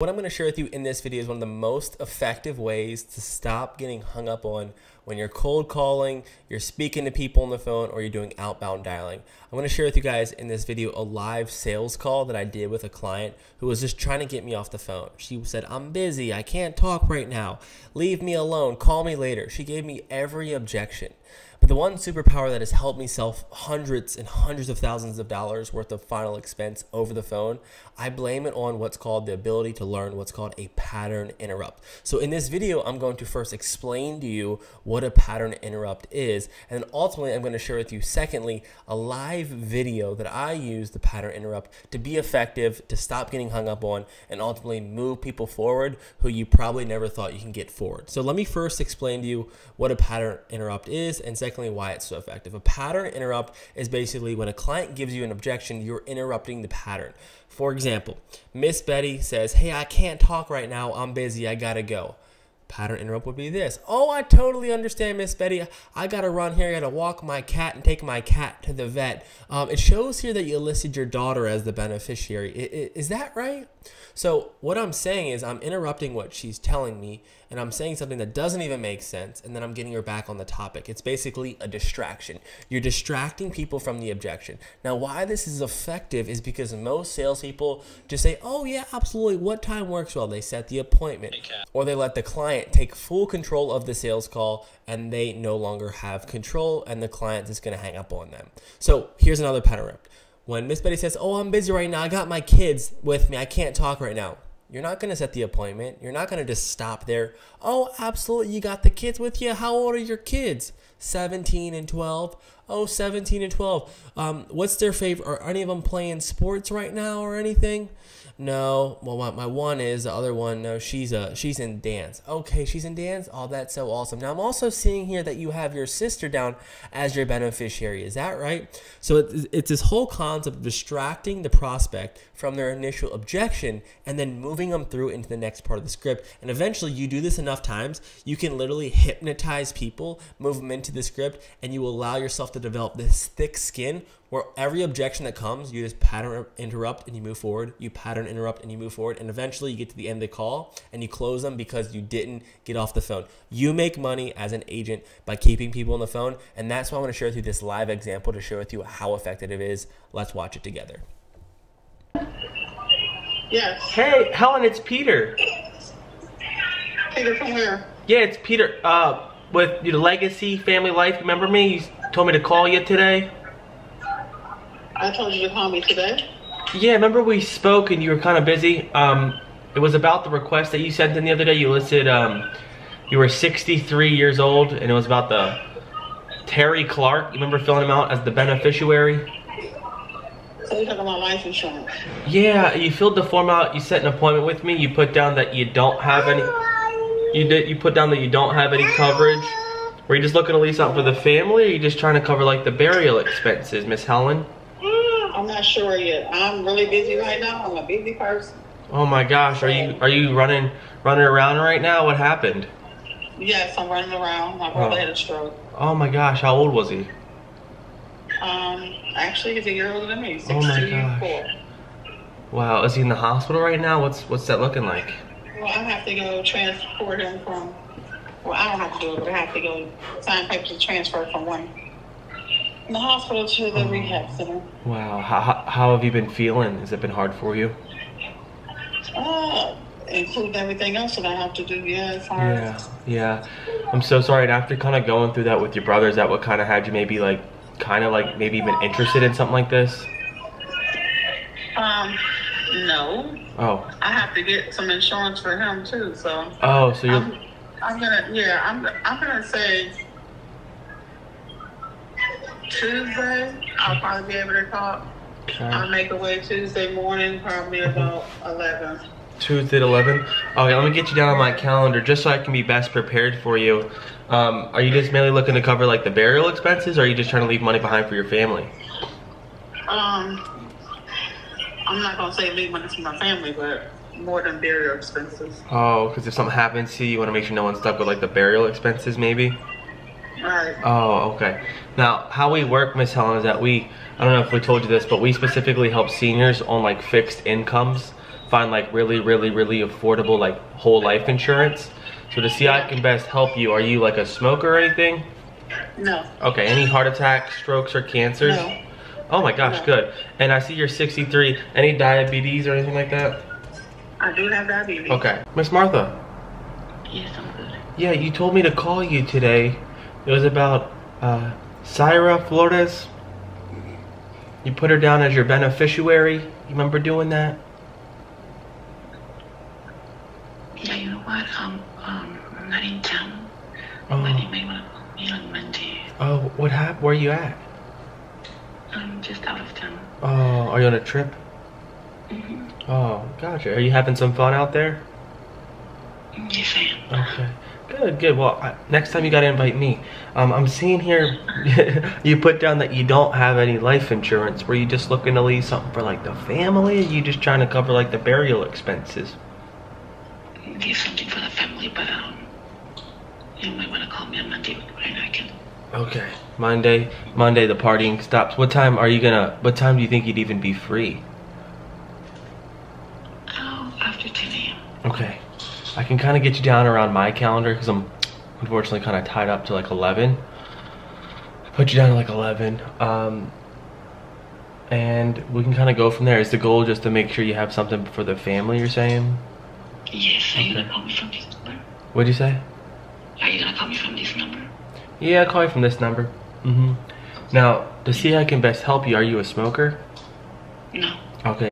What I'm going to share with you in this video is one of the most effective ways to stop getting hung up on when you're cold calling, you're speaking to people on the phone, or you're doing outbound dialing. I'm going to share with you guys in this video a live sales call that I did with a client who was just trying to get me off the phone. She said, "I'm busy, I can't talk right now, leave me alone, call me later." She gave me every objection. But the one superpower that has helped me sell hundreds and hundreds of thousands of dollars worth of final expense over the phone, I blame it on what's called the ability to learn what's called a pattern interrupt. So in this video, I'm going to first explain to you what a pattern interrupt is, and then ultimately I'm going to share with you, secondly, a live video that I use the pattern interrupt to be effective, to stop getting hung up on, and ultimately move people forward who you probably never thought you can get forward. So let me first explain to you what a pattern interrupt is, and secondly, why it's so effective. A pattern interrupt is basically when a client gives you an objection, you're interrupting the pattern. For example, Miss Betty says, "Hey, I can't talk right now. I'm busy. I gotta go." Pattern interrupt would be this: "Oh, I totally understand, Miss Betty. I gotta run here. I gotta walk my cat and take my cat to the vet. It shows here that you listed your daughter as the beneficiary. Is that right?" So what I'm saying is I'm interrupting what she's telling me, and I'm saying something that doesn't even make sense, and then I'm getting her back on the topic. It's basically a distraction. You're distracting people from the objection. Now, why this is effective is because most salespeople just say, "Oh yeah, absolutely, what time works well?" They set the appointment, or they let the client take full control of the sales call, and they no longer have control, and the client is going to hang up on them. So here's another pattern interrupt. When Miss Betty says, "Oh, I'm busy right now. I got my kids with me. I can't talk right now." You're not going to set the appointment. You're not going to just stop there. "Oh, absolutely. You got the kids with you. How old are your kids?" 17 and 12. "Oh, 17 and 12. What's their favorite? Are any of them playing sports right now or anything?" "No." "Well, my one is. The other one, no, she's in dance." "Okay, she's in dance. Oh, that's so awesome. Now I'm also seeing here that you have your sister down as your beneficiary. Is that right?" So it's this whole concept of distracting the prospect from their initial objection and then moving them through into the next part of the script. And eventually, you do this enough times, you can literally hypnotize people, move them into the script, and you will allow yourself to develop this thick skin where every objection that comes, you just pattern interrupt and you move forward, you pattern interrupt and you move forward, and eventually you get to the end of the call and you close them because you didn't get off the phone. You make money as an agent by keeping people on the phone, and that's why I want to share with you this live example to share with you how effective it is. Let's watch it together. Yes. Hey, Helen, it's Peter. Peter from where? Yeah, it's Peter with your Legacy Family Life. Remember me? You told me to call you today. I told you to call me today. Yeah, remember we spoke and you were kind of busy. It was about the request that you sent in the other day. You listed you were 63 years old, and it was about the Terry Clark. You remember filling him out as the beneficiary? So you're talking about life insurance? Yeah, you filled the form out. You set an appointment with me. You put down that you don't have any. You put down that you don't have any coverage. Were you just looking to lease out for the family, or are you just trying to cover like the burial expenses, Miss Helen? I'm not sure yet. I'm really busy right now. I'm a busy person. Oh my gosh, are you running around right now? What happened? Yes, I'm running around. My brother had a stroke. Oh my gosh, how old was he? Actually, he's a year older than me. 64. Oh my gosh. Wow, is he in the hospital right now? What's that looking like? Well, I have to go transport him from. Well, I don't have to do it, but I have to go sign papers to transfer from the hospital to the rehab center. Wow, how have you been feeling? Has it been hard for you? Include everything else that I have to do. Yeah, it's hard. Yeah. I'm so sorry. And after kind of going through that with your brother, is that what kind of had you maybe maybe even interested in something like this? No. Oh. I have to get some insurance for him too. So. Oh, so you're. I'm gonna say Tuesday. I'll probably be able to talk. Okay. I'll make away Tuesday morning, probably about 11. Tuesday at 11? Okay, let me get you down on my calendar just so I can be best prepared for you. Are you just mainly looking to cover like the burial expenses, or are you just trying to leave money behind for your family? I'm not gonna say leave money for my family, but more than burial expenses. Oh, because if something happens to you, you want to make sure no one's stuck with like the burial expenses maybe? Right. Oh, okay. Now, how we work, Miss Helen, is that I don't know if we told you this, but we specifically help seniors on like fixed incomes. find like really affordable like whole life insurance. So to see how I can best help you, are you like a smoker or anything? No. Okay, any heart attacks, strokes, or cancers? No. Oh my gosh, No. good. And I see you're 63. Any diabetes or anything like that? I do have diabetes. Okay. Miss Martha. Yes, I'm good. Yeah, you told me to call you today. It was about Syra Flores. You put her down as your beneficiary. You remember doing that? Yeah, you know what? I'm not in town. Oh. But you may want to call me on Monday. Oh, what happened? Where are you at? I'm just out of town. Oh, are you on a trip? Mm-hmm. Oh, gotcha. Are you having some fun out there? Yes, I am. Okay. Good. Well, next time you gotta invite me. I'm seeing here you put down that you don't have any life insurance. Were you just looking to leave something for like the family? Or are you just trying to cover like the burial expenses? Get something for the family, but you might want to call me on Monday and I can. Okay. Monday the partying stops. What time do you think you'd even be free? Oh, after 10 a.m. Okay. I can kind of get you down around my calendar because I'm unfortunately kind of tied up to like 11. Put you down to like 11. And we can kind of go from there. Is the goal just to make sure you have something for the family, you're saying? Yes, are you Okay. gonna call me from this number? What'd you say? Are you gonna call me from this number? Yeah, I'll call you from this number. Now, to see how I can best help you, are you a smoker? No. Okay.